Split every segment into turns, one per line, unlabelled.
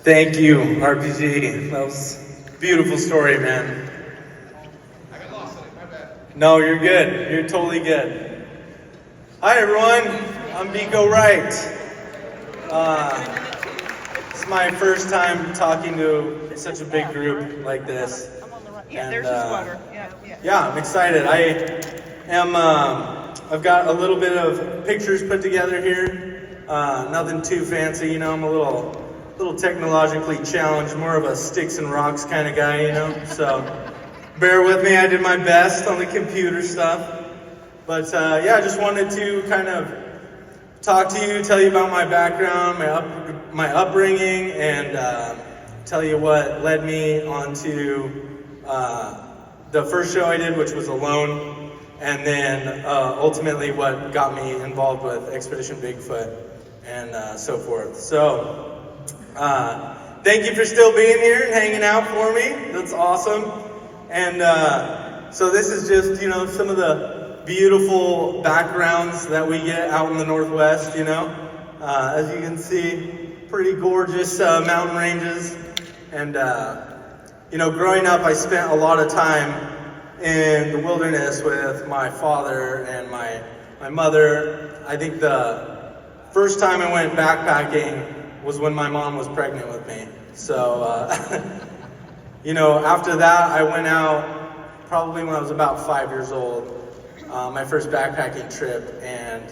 Thank you, RPG. That was a beautiful story, man.
I got lost in it, my bad.
No, you're good. You're totally good. Hi, everyone. I'm Biko Wright. It's my first time talking to such a big group like this.
Yeah,
And,
there's a sweater.
Yeah, I'm excited. I've got a little bit of pictures put together here. Nothing too fancy, I'm a little technologically challenged, more of a sticks and rocks kind of guy, So bear with me. I did my best on the computer stuff. But I just wanted to kind of talk to you, tell you about my background, my upbringing, and tell you what led me onto the first show I did, which was Alone, and then ultimately what got me involved with Expedition Bigfoot and so forth. So thank you for still being here and hanging out for me. That's awesome. And so this is just, some of the beautiful backgrounds that we get out in the Northwest, as you can see, pretty gorgeous mountain ranges. And, growing up, I spent a lot of time in the wilderness with my father and my mother. I think the first time I went backpacking was when my mom was pregnant with me. So, after that, I went out probably when I was about 5 years old, my first backpacking trip, and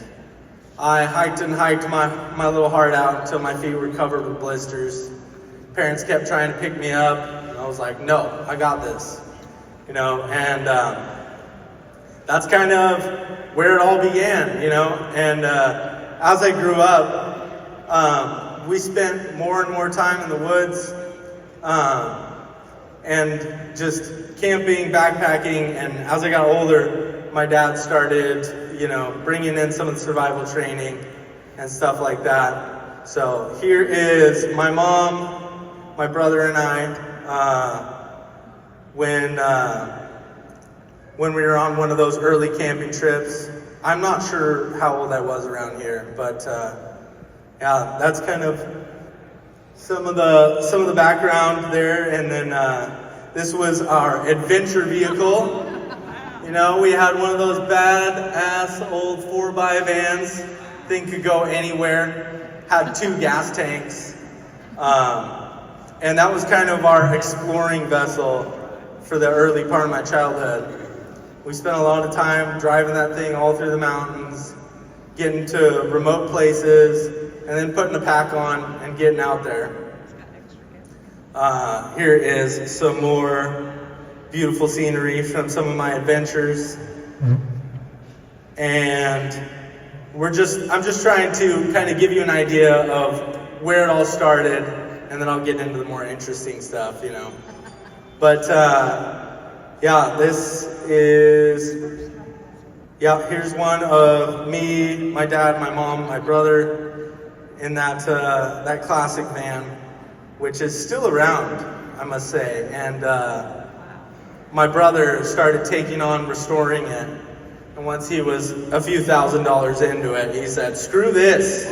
I hiked my little heart out until my feet were covered with blisters. Parents kept trying to pick me up, and I was like, no, I got this, and that's kind of where it all began, and as I grew up, we spent more and more time in the woods, and just camping, backpacking, and as I got older, my dad started, bringing in some of the survival training and stuff like that. So here is my mom, my brother, and I, when we were on one of those early camping trips. I'm not sure how old I was around here, but that's kind of some of the background there. And then this was our adventure vehicle. We had one of those badass old 4x vans. Thing could go anywhere. Had 2 gas tanks. And that was kind of our exploring vessel for the early part of my childhood. We spent a lot of time driving that thing all through the mountains, getting to remote places, and then putting a pack on and getting out there. Here is some more beautiful scenery from some of my adventures. And I'm just trying to kind of give you an idea of where it all started, and then I'll get into the more interesting stuff, But this is, here's one of me, my dad, my mom, my brother in that classic van, which is still around, I must say. And my brother started taking on restoring it. And once he was a few $1,000s into it, he said, screw this.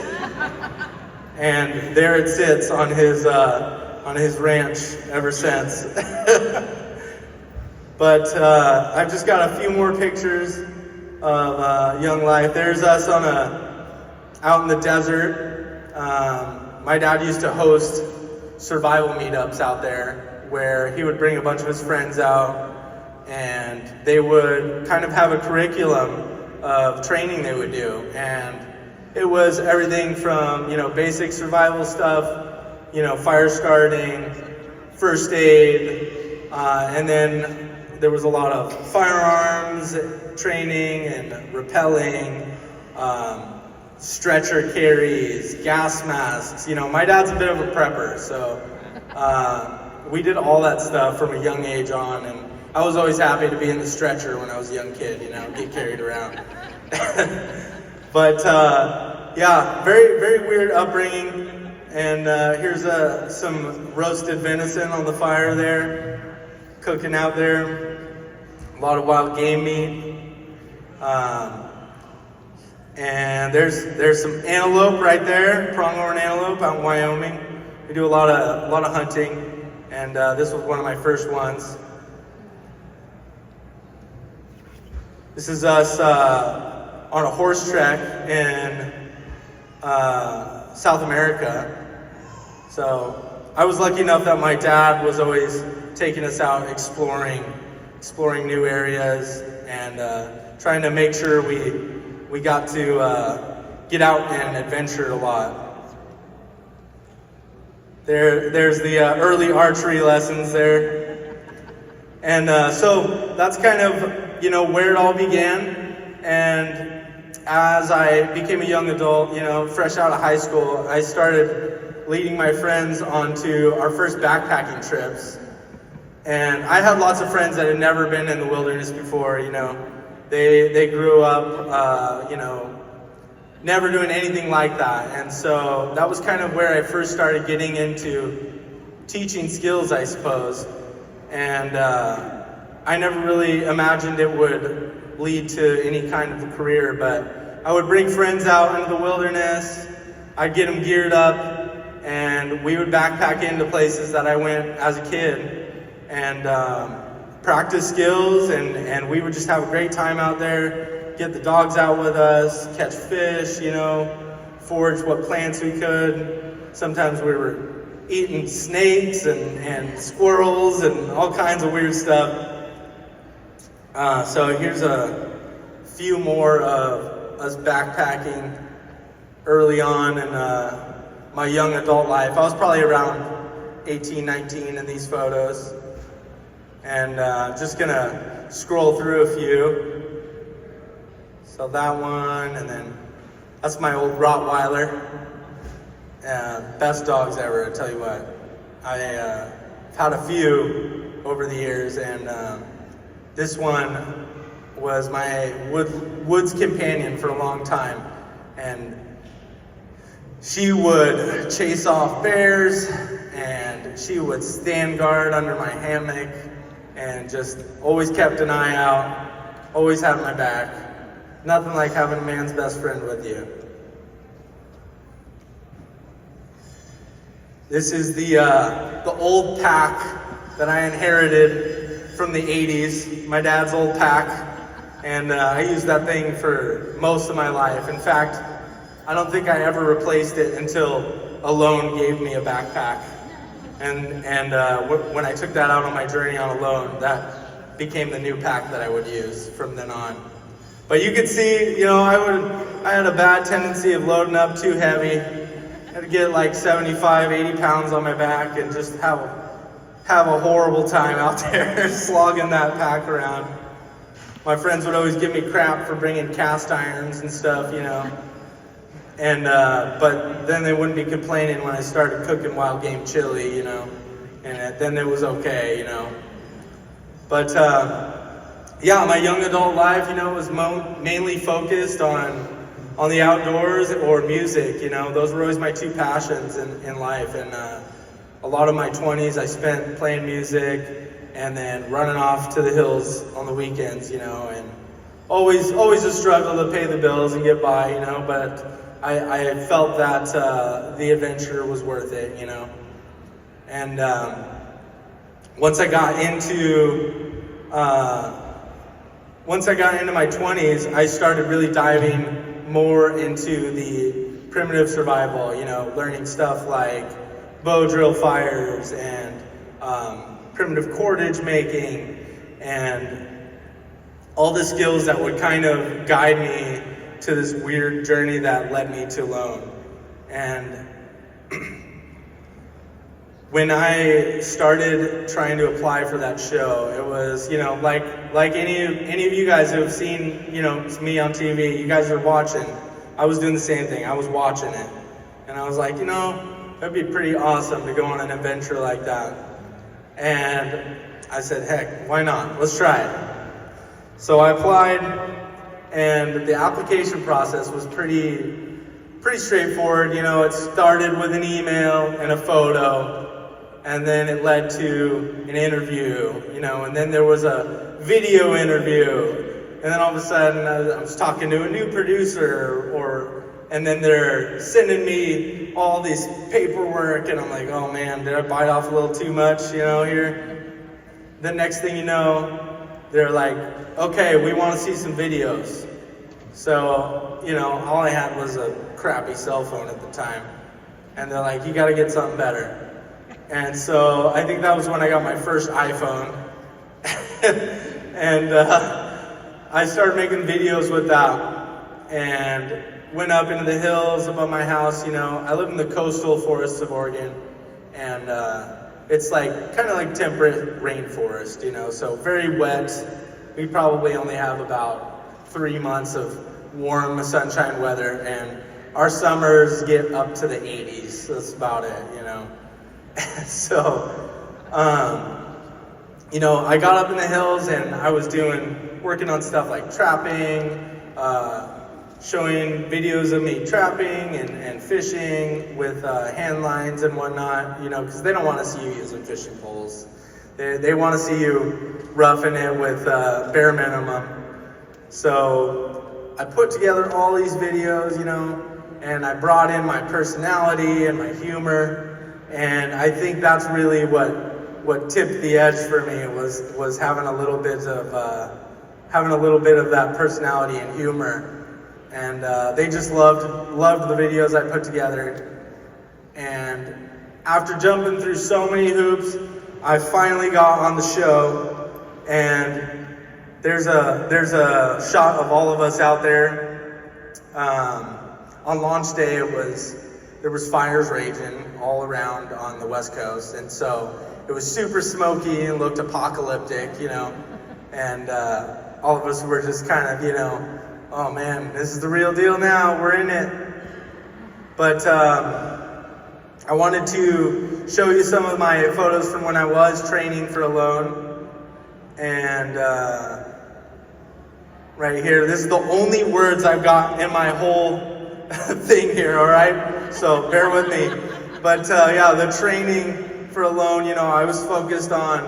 And there it sits on his ranch ever since. But I've just got a few more pictures of young life. There's us out in the desert. My dad used to host survival meetups out there where he would bring a bunch of his friends out, and they would kind of have a curriculum of training they would do. And it was everything from, basic survival stuff, fire starting, first aid, and then there was a lot of firearms training and rappelling, stretcher carries, gas masks. My dad's a bit of a prepper, so we did all that stuff from a young age on, and I was always happy to be in the stretcher when I was a young kid, get carried around. But very, very weird upbringing. And here's some roasted venison on the fire there, cooking out there. A lot of wild game meat. And there's some antelope right there, pronghorn antelope out in Wyoming. We do a lot of hunting, and this was one of my first ones. This is us on a horse track in South America. So I was lucky enough that my dad was always taking us out exploring new areas and trying to make sure we got to get out and adventure a lot. There's the early archery lessons there. And so that's kind of, where it all began. And as I became a young adult, fresh out of high school, I started leading my friends onto our first backpacking trips. And I had lots of friends that had never been in the wilderness before, They grew up, never doing anything like that. And so that was kind of where I first started getting into teaching skills, I suppose. And I never really imagined it would lead to any kind of a career, but I would bring friends out into the wilderness. I'd get them geared up, and we would backpack into places that I went as a kid and practice skills, and we would just have a great time out there, get the dogs out with us, catch fish, forage what plants we could. Sometimes we were eating snakes and squirrels and all kinds of weird stuff. So here's a few more of us backpacking early on in my young adult life. I was probably around 18, 19 in these photos. And just gonna scroll through a few. So that one, and then that's my old Rottweiler. Best dogs ever, I tell you what. I've had a few over the years, and this one was my woods companion for a long time. And she would chase off bears, and she would stand guard under my hammock, and just always kept an eye out, always had my back. Nothing like having a man's best friend with you. This is the old pack that I inherited from the 80s, my dad's old pack, and I used that thing for most of my life. In fact, I don't think I ever replaced it until a loan gave me a backpack. And when I took that out on my journey on a loan, that became the new pack that I would use from then on. But you could see, I had a bad tendency of loading up too heavy. I had to get like 75, 80 pounds on my back and just have a horrible time out there slogging that pack around. My friends would always give me crap for bringing cast irons and stuff, And but then they wouldn't be complaining when I started cooking wild game chili, and then it was okay, But my young adult life, was mainly focused on the outdoors or music. Those were always my two passions in life. And a lot of my 20s I spent playing music and then running off to the hills on the weekends, and always a struggle to pay the bills and get by, but I felt that the adventure was worth it, And once I got into my 20s, I started really diving more into the primitive survival, learning stuff like bow drill fires and primitive cordage making and all the skills that would kind of guide me to this weird journey that led me to loan. And when I started trying to apply for that show, it was, like any of you guys who have seen, me on TV, you guys are watching. I was doing the same thing. I was watching it. And I was like, that'd be pretty awesome to go on an adventure like that. And I said, heck, why not? Let's try it. So I applied, and the application process was pretty straightforward. It started with an email and a photo, and then it led to an interview, and then there was a video interview, and then all of a sudden I was talking to a new producer, and then they're sending me all this paperwork, and I'm like, oh man, did I bite off a little too much, here? The next thing you know, they're like, okay, we want to see some videos. So, all I had was a crappy cell phone at the time. And they're like, you got to get something better. And so I think that was when I got my first iPhone. And I started making videos with that. And went up into the hills above my house. I live in the coastal forests of Oregon. And it's kind of like temperate rainforest, so very wet. We probably only have about 3 months of warm sunshine weather, and our summers get up to the 80s. That's about it, So, I got up in the hills and I was working on stuff like trapping, showing videos of me trapping and fishing with hand lines and whatnot, because they don't want to see you using fishing poles. They want to see you roughing it with bare minimum. So I put together all these videos, and I brought in my personality and my humor, and I think that's really what tipped the edge for me was having a little bit of that personality and humor. And they just loved the videos I put together. And after jumping through so many hoops, I finally got on the show. And there's a shot of all of us out there. On launch day, there was fires raging all around on the West Coast, and so it was super smoky and looked apocalyptic, And all of us were just kind of, oh man, this is the real deal now, we're in it. But I wanted to show you some of my photos from when I was training for Alone. And right here, this is the only words I've got in my whole thing here, all right? So bear with me. But yeah, the training for Alone, I was focused on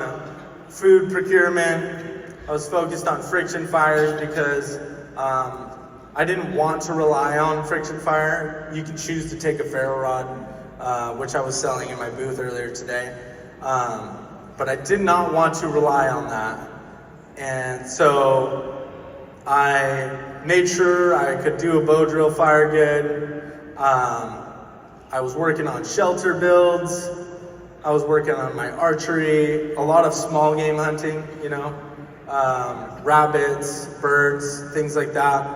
food procurement. I was focused on friction fires because I didn't want to rely on friction fire. You can choose to take a ferro rod, which I was selling in my booth earlier today. But I did not want to rely on that. And so I made sure I could do a bow drill fire good. I was working on shelter builds. I was working on my archery, a lot of small game hunting, rabbits, birds, things like that.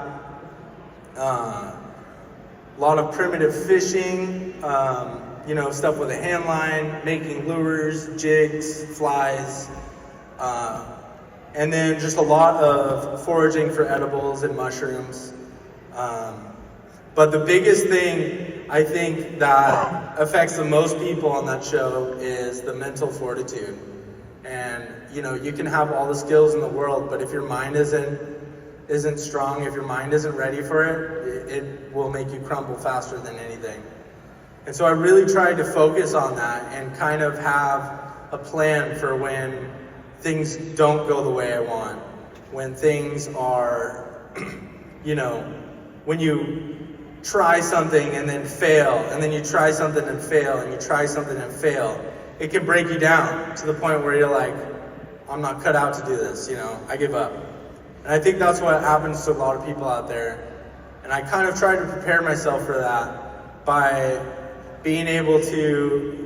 A lot of primitive fishing, stuff with a hand line, making lures, jigs, flies, and then just a lot of foraging for edibles and mushrooms. But the biggest thing I think that affects the most people on that show is the mental fortitude. And you can have all the skills in the world, but if your mind isn't strong, if your mind isn't ready for it, it will make you crumble faster than anything. And so I really tried to focus on that and kind of have a plan for when things don't go the way I want, when things are, when you try something and then fail, and then you try something and fail, and you try something and fail, it can break you down to the point where you're like, I'm not cut out to do this, I give up. And I think that's what happens to a lot of people out there. And I kind of tried to prepare myself for that by being able to,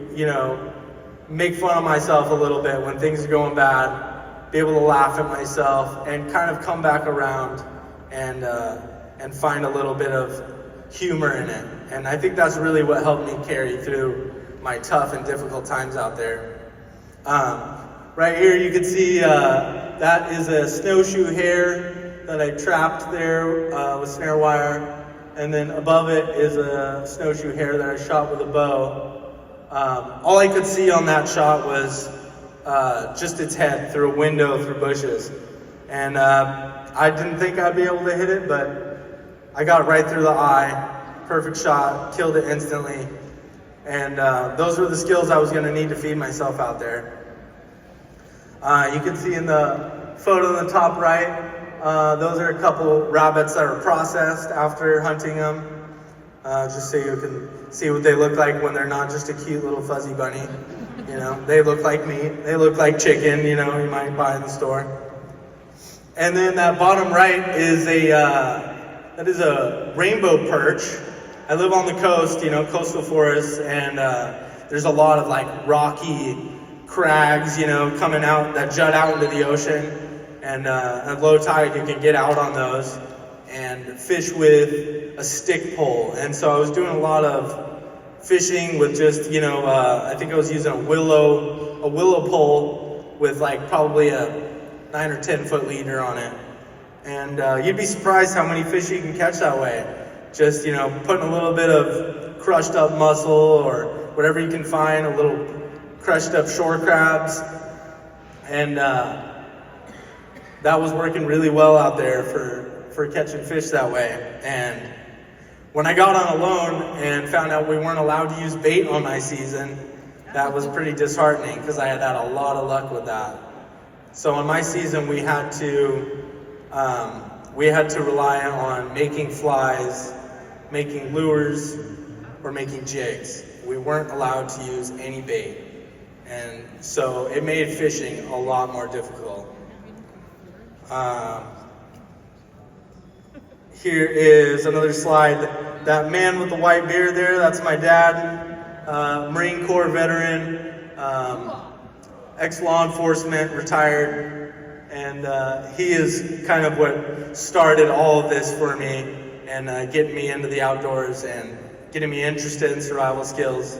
make fun of myself a little bit when things are going bad, be able to laugh at myself and kind of come back around and find a little bit of humor in it. And I think that's really what helped me carry through my tough and difficult times out there. Right here you can see that is a snowshoe hare that I trapped there with snare wire. And then above it is a snowshoe hare that I shot with a bow. All I could see on that shot was just its head through a window through bushes. And I didn't think I'd be able to hit it, but I got it right through the eye. Perfect shot, killed it instantly. And those were the skills I was gonna need to feed myself out there. You can see in the photo in the top right, those are a couple rabbits that were processed after hunting them, just so you can see what they look like when they're not just a cute little fuzzy bunny. You know, they look like meat. They look like chicken, you know, you might buy in the store. And then that bottom right is that is a rainbow perch. I live on the coast, you know, coastal forests, and there's a lot of like rocky crags, you know, coming out that jut out into the ocean. And at low tide, you can get out on those and fish with a stick pole. And so I was doing a lot of fishing with just, you know, I think I was using a willow pole with like probably a 9 or 10 foot leader on it. And you'd be surprised how many fish you can catch that way. Just, you know, putting a little bit of crushed up mussel or whatever you can find, a little crushed up shore crabs. And that was working really well out there for catching fish that way. And when I got on a loan and found out we weren't allowed to use bait on my season, that was pretty disheartening because I had had a lot of luck with that. So on my season, we had to rely on making flies, making lures, or making jigs. We weren't allowed to use any bait. And so it made fishing a lot more difficult. Here is another slide. That man with the white beard there, that's my dad, Marine Corps veteran, ex-law enforcement, retired, and he is kind of what started all of this for me and getting me into the outdoors and getting me interested in survival skills.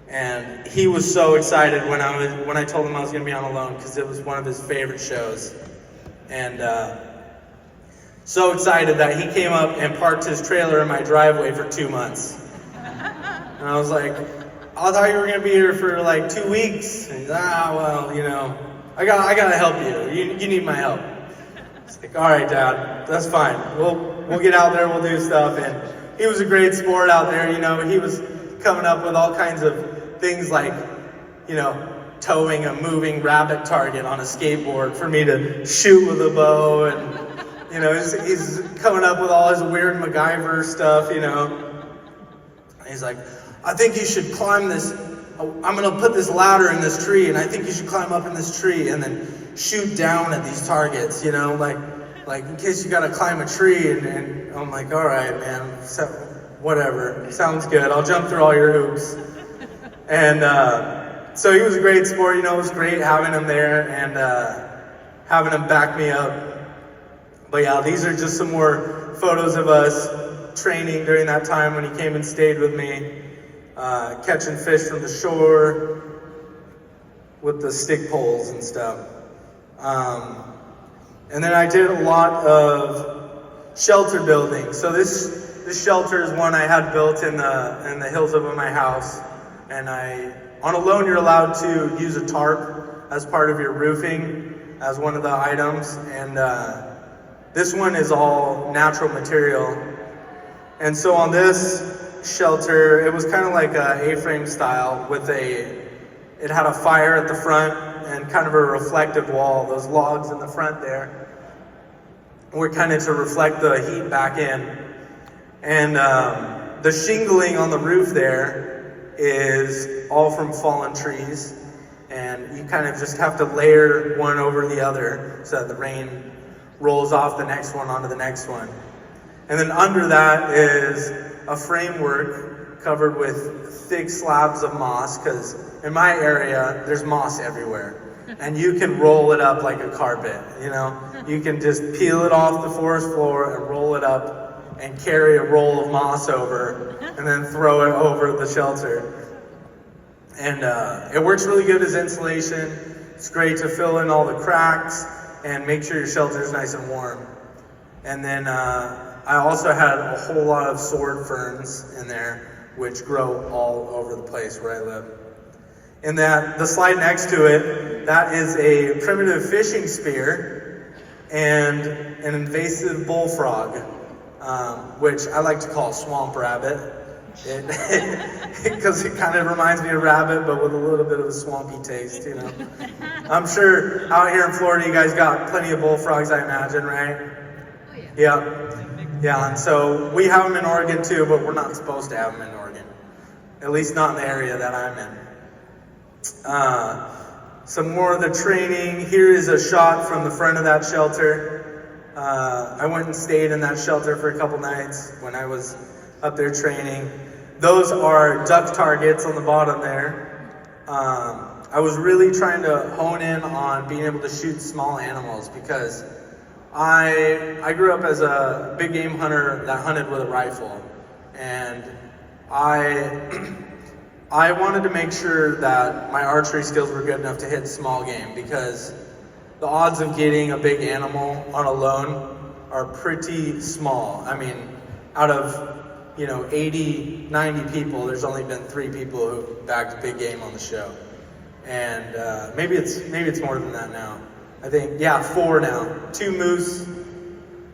And he was so excited when I told him I was going to be on Alone because it was one of his favorite shows. And so excited that he came up and parked his trailer in my driveway for 2 months. And I was like, I thought you were gonna be here for like 2 weeks. And he's well, you know, I gotta help you. You need my help. It's like, all right, Dad, that's fine. We'll get out there, we'll do stuff. And he was a great sport out there, you know. He was coming up with all kinds of things like, you know, towing a moving rabbit target on a skateboard for me to shoot with a bow, and you know, he's coming up with all his weird MacGyver stuff, you know. He's like, I think you should climb this, I'm gonna put this ladder in this tree, and I think you should climb up in this tree and then shoot down at these targets, you know, like in case you gotta climb a tree. And I'm like, all right, man, so, whatever, sounds good, I'll jump through all your hoops. And so he was a great sport, you know. It was great having him there and having him back me up. But yeah, these are just some more photos of us training during that time when he came and stayed with me, catching fish from the shore with the stick poles and stuff. And then I did a lot of shelter building. So this shelter is one I had built in the hills over my house. And on a loan, you're allowed to use a tarp as part of your roofing as one of the items. And this one is all natural material. And so on this shelter, it was kind of like a A-frame style with it had a fire at the front and kind of a reflective wall. Those logs in the front there were kind of to reflect the heat back in. And the shingling on the roof there is all from fallen trees, and you kind of just have to layer one over the other so that the rain rolls off the next one onto the next one. And then under that is a framework covered with thick slabs of moss, because in my area there's moss everywhere, and you can roll it up like a carpet, you know. You can just peel it off the forest floor and roll it up and carry a roll of moss over and then throw it over the shelter. And it works really good as insulation. It's great to fill in all the cracks and make sure your shelter is nice and warm. And then I also had a whole lot of sword ferns in there, which grow all over the place where I live. And the slide next to it, that is a primitive fishing spear and an invasive bullfrog, which I like to call swamp rabbit, because it kind of reminds me of rabbit, but with a little bit of a swampy taste, you know. I'm sure out here in Florida, you guys got plenty of bullfrogs, I imagine, right?
Oh, yeah.
Yeah, and so we have them in Oregon too, but we're not supposed to have them in Oregon. at least not in the area that I'm in. Some more of the training. Here is a shot from the front of that shelter. I went and stayed in that shelter for a couple nights when I was up there training. Those are duck targets on the bottom there. I was really trying to hone in on being able to shoot small animals because I grew up as a big game hunter that hunted with a rifle, and I wanted to make sure that my archery skills were good enough to hit small game, because the odds of getting a big animal on a lone are pretty small. I mean, out of 80, 90 people, there's only been 3 people who bagged big game on the show. And maybe it's more than that now. I think, 4 now. 2 moose,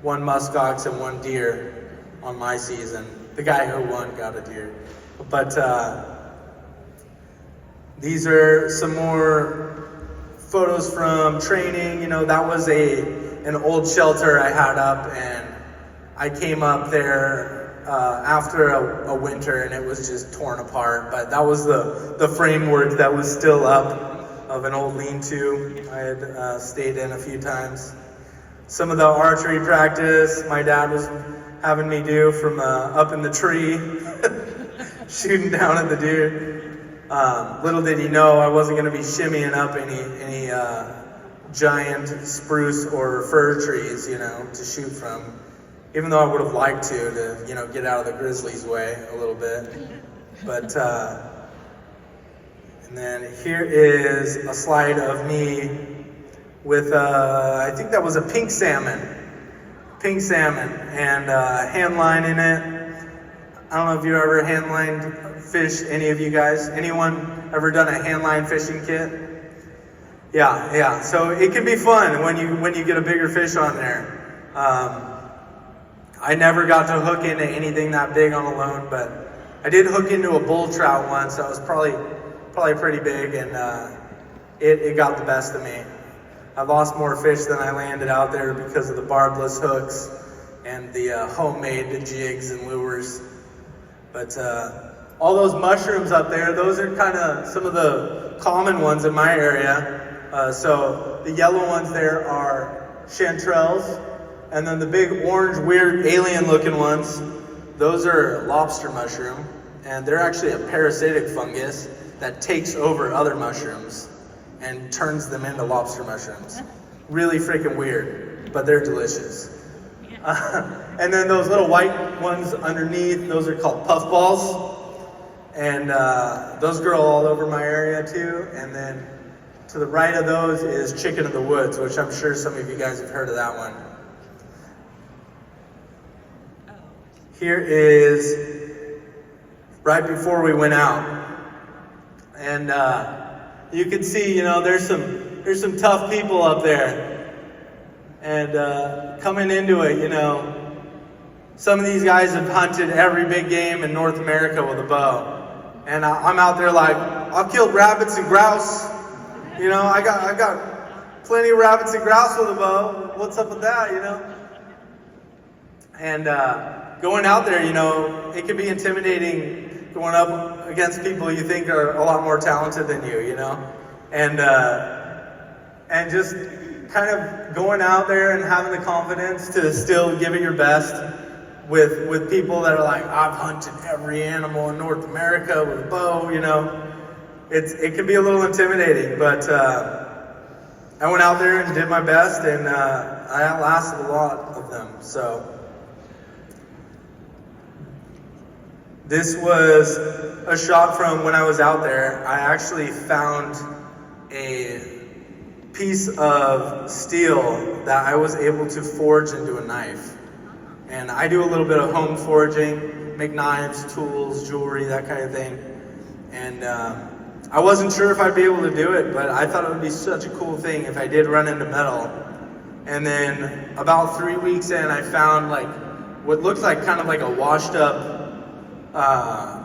1 muskox, and 1 deer on my season. The guy who won got a deer. But these are some more photos from training. That was an old shelter I had up, and I came up there after a winter, and it was just torn apart. But that was the framework that was still up of an old lean-to I had stayed in a few times. Some of the archery practice my dad was having me do from up in the tree, shooting down at the deer. Little did he know I wasn't going to be shimmying up any giant spruce or fir trees, to shoot from. Even though I would have liked to get out of the grizzly's way a little bit. But, and then here is a slide of me with, I think that was a pink salmon, and hand line in it. I don't know if you ever hand lined fish, any of you guys. Anyone ever done a hand line fishing kit? Yeah. So it can be fun when you get a bigger fish on there. I never got to hook into anything that big on a lone, but I did hook into a bull trout once. That was probably pretty big, and it got the best of me. I lost more fish than I landed out there because of the barbless hooks and the homemade jigs and lures. But all those mushrooms up there, those are kind of some of the common ones in my area. So the yellow ones there are chanterelles. And then the big orange, weird, alien-looking ones, those are lobster mushroom. And they're actually a parasitic fungus that takes over other mushrooms and turns them into lobster mushrooms. Really freaking weird, but they're delicious. And then those little white ones underneath, those are called puffballs. And those grow all over my area too. And then to the right of those is chicken of the woods, which I'm sure some of you guys have heard of that one. Here is right before we went out, and you can see, there's some tough people up there, and coming into it, some of these guys have hunted every big game in North America with a bow, and I'm out there like, I've killed rabbits and grouse, I got plenty of rabbits and grouse with a bow. What's up with that, And going out there, it can be intimidating going up against people you think are a lot more talented than you, and just kind of going out there and having the confidence to still give it your best with people that are like, I've hunted every animal in North America with a bow, it can be a little intimidating, but I went out there and did my best, and I outlasted a lot of them. So this was a shot from when I was out there. I actually found a piece of steel that I was able to forge into a knife. And I do a little bit of home forging, make knives, tools, jewelry, that kind of thing. And I wasn't sure if I'd be able to do it, but I thought it would be such a cool thing if I did run into metal. And then about 3 weeks in, I found like what looked like kind of like a washed up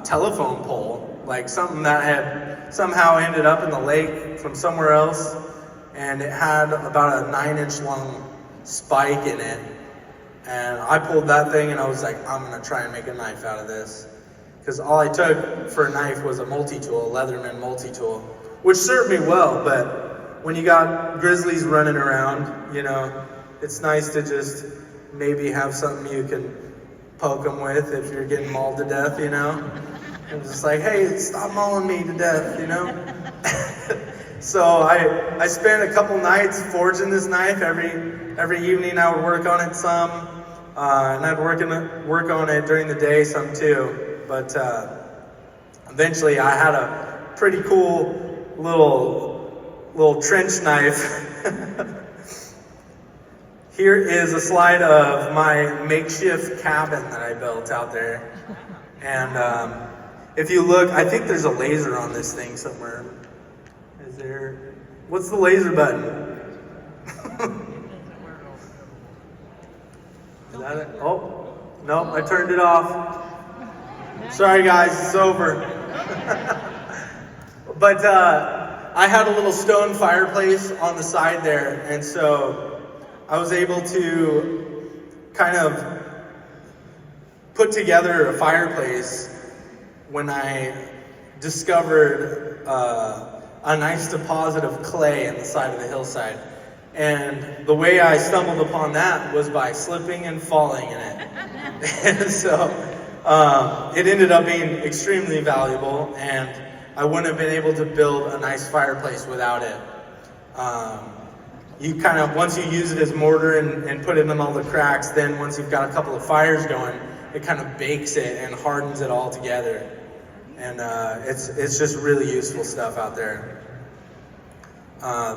telephone pole, like something that had somehow ended up in the lake from somewhere else, and it had about a 9-inch long spike in it. And I pulled that thing and I was like, I'm gonna try and make a knife out of this. because all I took for a knife was a multi-tool, a Leatherman multi-tool, which served me well, but when you got grizzlies running around, you know, it's nice to just maybe have something you can poke them with if you're getting mauled to death, you know? And just like, hey, stop mauling me to death, you know? So I spent a couple nights forging this knife. Every evening I would work on it some, and I'd work on it during the day some too. But eventually I had a pretty cool little trench knife. Here is a slide of my makeshift cabin that I built out there. And if you look, I think there's a laser on this thing somewhere. Is there? What's the laser button? Is that it? Oh, no, I turned it off. Sorry guys, it's over. But I had a little stone fireplace on the side there, and so I was able to kind of put together a fireplace when I discovered a nice deposit of clay in the side of the hillside. And the way I stumbled upon that was by slipping and falling in it. And so it ended up being extremely valuable, and I wouldn't have been able to build a nice fireplace without it. You kind of, once you use it as mortar and put it in all the cracks, then once you've got a couple of fires going, it kind of bakes it and hardens it all together. And it's just really useful stuff out there.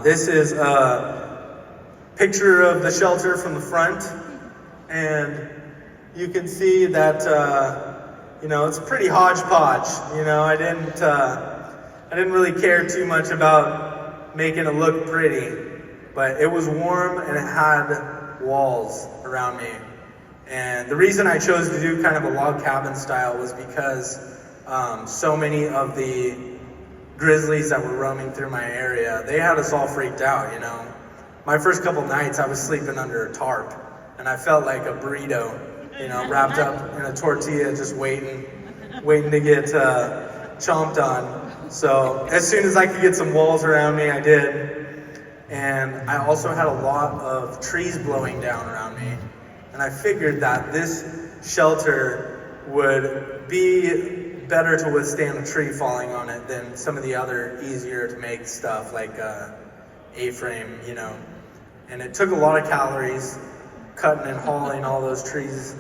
This is a picture of the shelter from the front, and you can see that you know, it's pretty hodgepodge. You know, I didn't really care too much about making it look pretty. But it was warm and it had walls around me. And the reason I chose to do kind of a log cabin style was because so many of the grizzlies that were roaming through my area, they had us all freaked out, you know. My first couple nights I was sleeping under a tarp, and I felt like a burrito, you know, wrapped up in a tortilla, just waiting to get chomped on. So as soon as I could get some walls around me, I did. And I also had a lot of trees blowing down around me. And I figured that this shelter would be better to withstand a tree falling on it than some of the other easier to make stuff like A-frame, you know. And it took a lot of calories cutting and hauling all those trees.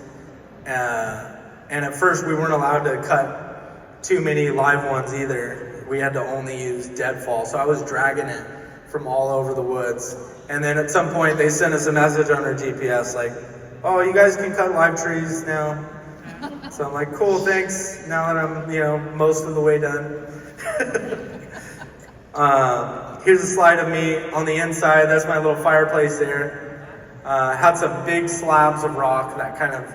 And at first we weren't allowed to cut too many live ones either. We had to only use deadfall. So I was dragging it from all over the woods. And then at some point they sent us a message on our GPS like, oh, you guys can cut live trees now. So I'm like, cool, thanks. Now that I'm, you know, most of the way done. Here's a slide of me on the inside. That's my little fireplace there. Had some big slabs of rock that kind of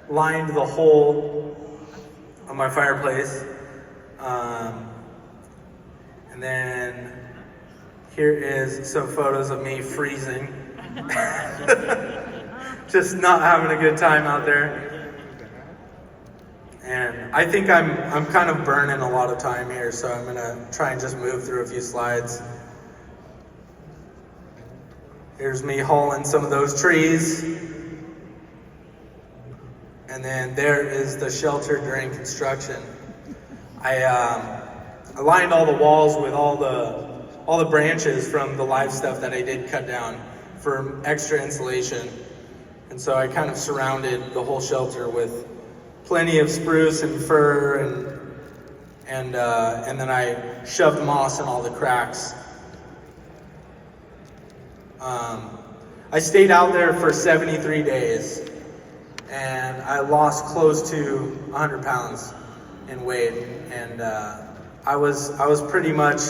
lined the hole of my fireplace. And then here is some photos of me freezing. Just not having a good time out there. And I think I'm kind of burning a lot of time here, so I'm gonna try and just move through a few slides. Here's me hauling some of those trees. And then there is the shelter during construction. I lined all the walls with all the branches from the live stuff that I did cut down for extra insulation. And so I kind of surrounded the whole shelter with plenty of spruce and fir, and then I shoved moss in all the cracks. I stayed out there for 73 days, and I lost close to 100 pounds in weight, and I was pretty much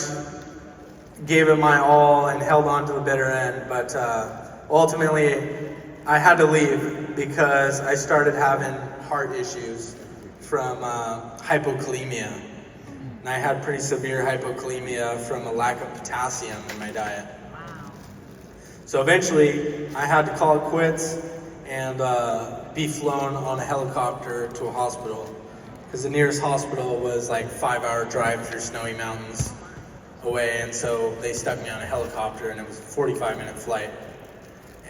gave it my all and held on to the bitter end, but ultimately I had to leave because I started having heart issues from hypokalemia. And I had pretty severe hypokalemia from a lack of potassium in my diet. Wow. So eventually I had to call it quits and be flown on a helicopter to a hospital. because the nearest hospital was like 5-hour drive through snowy mountains away, and so they stuck me on a helicopter, and it was a 45-minute flight.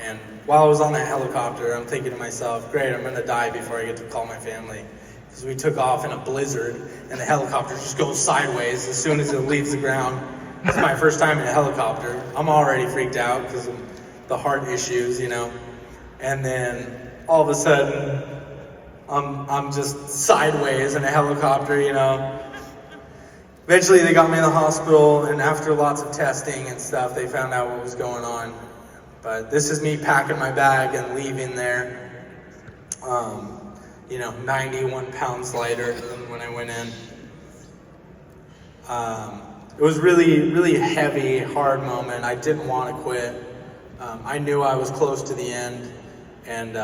And while I was on that helicopter, I'm thinking to myself, great, I'm gonna die before I get to call my family. Because we took off in a blizzard, and the helicopter just goes sideways as soon as it leaves the ground. It's my first time in a helicopter. I'm already freaked out because of the heart issues, you know. And then all of a sudden, I'm just sideways in a helicopter, you know. Eventually they got me in the hospital, and after lots of testing and stuff, they found out what was going on. But this is me packing my bag and leaving there, 91 pounds lighter than when I went in. It was really, really heavy, hard moment. I didn't want to quit. I knew I was close to the end, and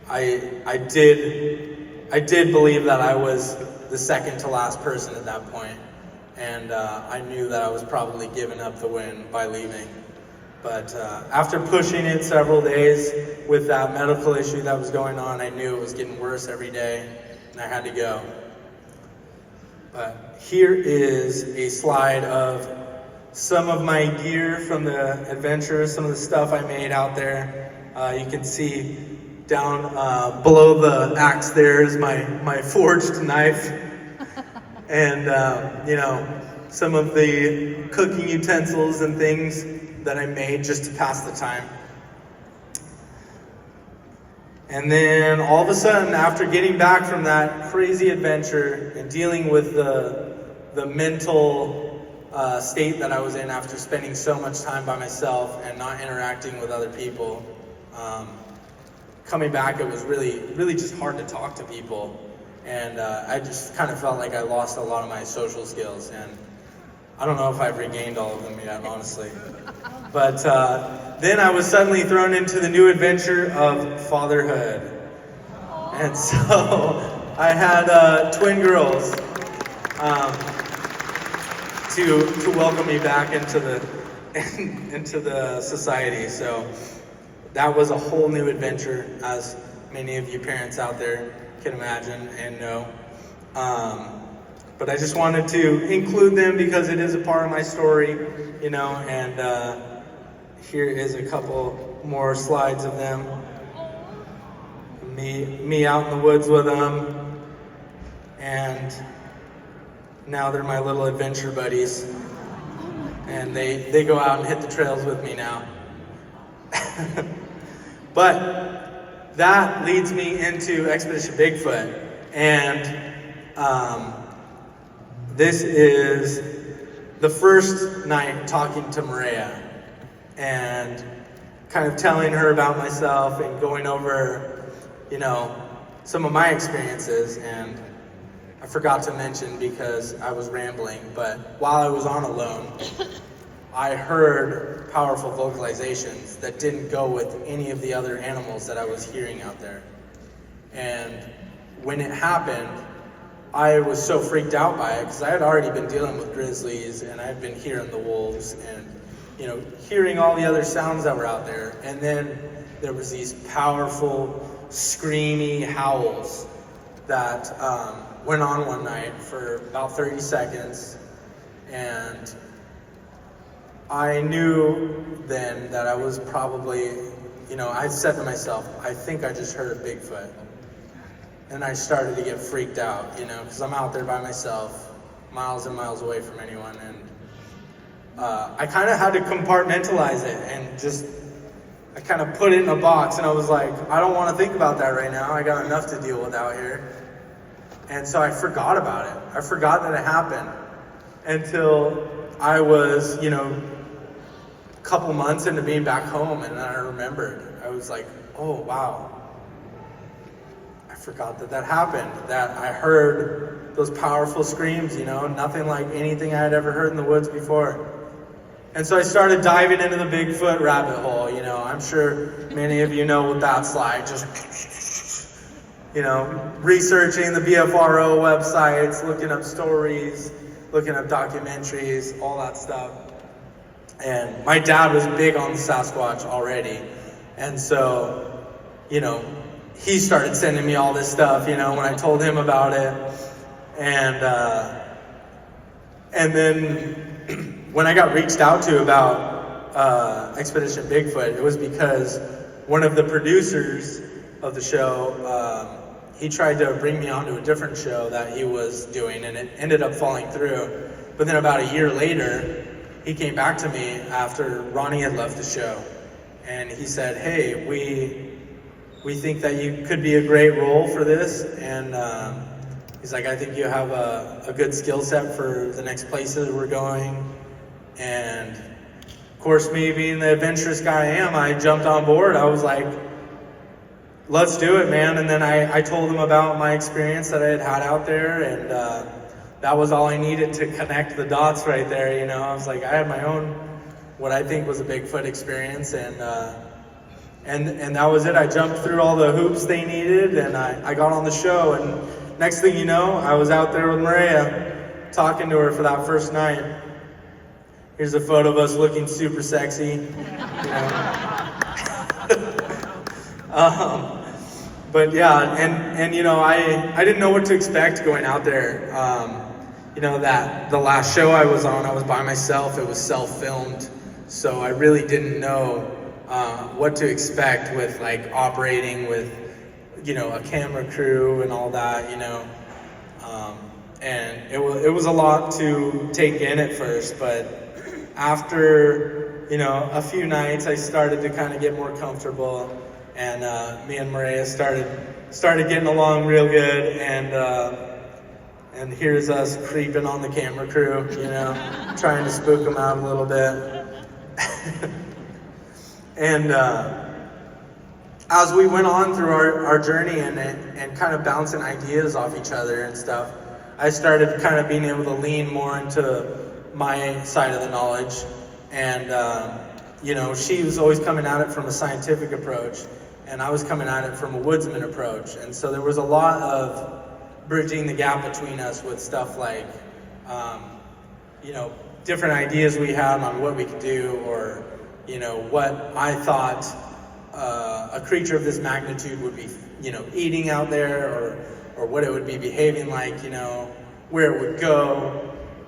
I did believe that I was the second to last person at that point, and I knew that I was probably giving up the win by leaving. But after pushing it several days with that medical issue that was going on, I knew it was getting worse every day, and I had to go. But here is a slide of some of my gear from the adventure, some of the stuff I made out there. You can see down below the axe there is my forged knife, and some of the cooking utensils and things that I made just to pass the time. And then all of a sudden, after getting back from that crazy adventure and dealing with the mental state that I was in after spending so much time by myself and not interacting with other people, coming back, it was really, really just hard to talk to people. And I just kind of felt like I lost a lot of my social skills. And I don't know if I've regained all of them yet, honestly. But then I was suddenly thrown into the new adventure of fatherhood. And so I had twin girls to welcome me back into the society. So that was a whole new adventure, as many of you parents out there can imagine and know. But I just wanted to include them because it is a part of my story, and here is a couple more slides of them. Me out in the woods with them, and now they're my little adventure buddies, and they go out and hit the trails with me now. But that leads me into Expedition Bigfoot, and this is the first night talking to Maria and kind of telling her about myself and going over, some of my experiences. And I forgot to mention, because I was rambling, but while I was on alone, I heard powerful vocalizations that didn't go with any of the other animals that I was hearing out there. And when it happened, I was so freaked out by it because I had already been dealing with grizzlies, and I had been hearing the wolves and, hearing all the other sounds that were out there. And then there was these powerful, screamy howls that went on one night for about 30 seconds. And I knew then that I was probably, I said to myself, I think I just heard a Bigfoot. And I started to get freaked out, because I'm out there by myself, miles and miles away from anyone. And I kind of had to compartmentalize it and I kind of put it in a box. And I was like, I don't want to think about that right now. I got enough to deal with out here. And so I forgot about it. I forgot that it happened until I was, a couple months into being back home. And then I remembered. I was like, oh, wow. I forgot that happened, that I heard those powerful screams, nothing like anything I had ever heard in the woods before. And so I started diving into the Bigfoot rabbit hole, I'm sure many of you know what that's like, just, researching the BFRO websites, looking up stories, looking up documentaries, all that stuff. And my dad was big on Sasquatch already, and so, he started sending me all this stuff, when I told him about it. And then when I got reached out to about Expedition Bigfoot, it was because one of the producers of the show, he tried to bring me onto a different show that he was doing, and it ended up falling through. But then about a year later, he came back to me after Ronnie had left the show, and he said, "Hey, we think that you could be a great role for this," and he's like, "I think you have a good skill set for the next places we're going." And of course, me being the adventurous guy I am, I jumped on board. I was like, "Let's do it, man." And then I told him about my experience that I had out there, and that was all I needed to connect the dots right there. I was like, I had my own, what I think was a Bigfoot experience, and that was it. I jumped through all the hoops they needed, and I got on the show, and next thing you know, I was out there with Maria, talking to her for that first night. Here's a photo of us looking super sexy, But yeah, and I didn't know what to expect going out there. That the last show I was on, I was by myself. It was self-filmed, so I really didn't know what to expect with like operating with, a camera crew and all that, and it was a lot to take in at first, but after, a few nights, I started to kind of get more comfortable, and me and Maria started getting along real good, and here's us creeping on the camera crew, trying to spook them out a little bit. And as we went on through our journey and kind of bouncing ideas off each other and stuff, I started kind of being able to lean more into my side of the knowledge. And, she was always coming at it from a scientific approach, and I was coming at it from a woodsman approach. And so there was a lot of bridging the gap between us with stuff like, different ideas we had on what we could do, or, what I thought a creature of this magnitude would be, eating out there, or what it would be behaving like, where it would go.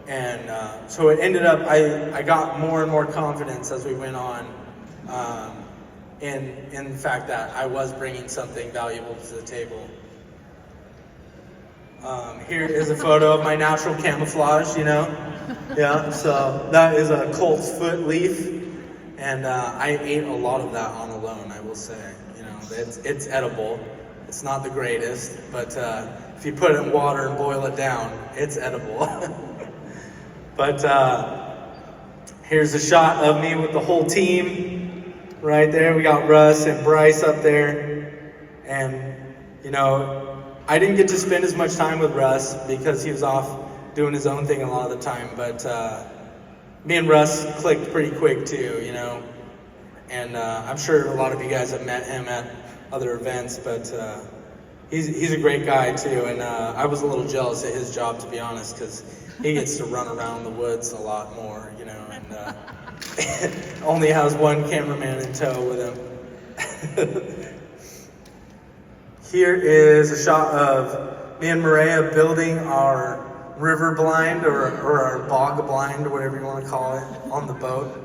And so it ended up, I got more and more confidence as we went on in the fact that I was bringing something valuable to the table. Here is a photo of my natural camouflage, Yeah, so that is a colt's foot leaf, and I ate a lot of that on alone, I will say. It's edible. It's not the greatest, but if you put it in water and boil it down, it's edible. But here's a shot of me with the whole team right there. We got Russ and Bryce up there, and I didn't get to spend as much time with Russ because he was off doing his own thing a lot of the time, but me and Russ clicked pretty quick too, and I'm sure a lot of you guys have met him at other events, but he's a great guy too, and I was a little jealous at his job, to be honest, because he gets to run around the woods a lot more, and only has one cameraman in tow with him. Here is a shot of me and Maria building our river blind or our bog blind, or whatever you want to call it, on the boat.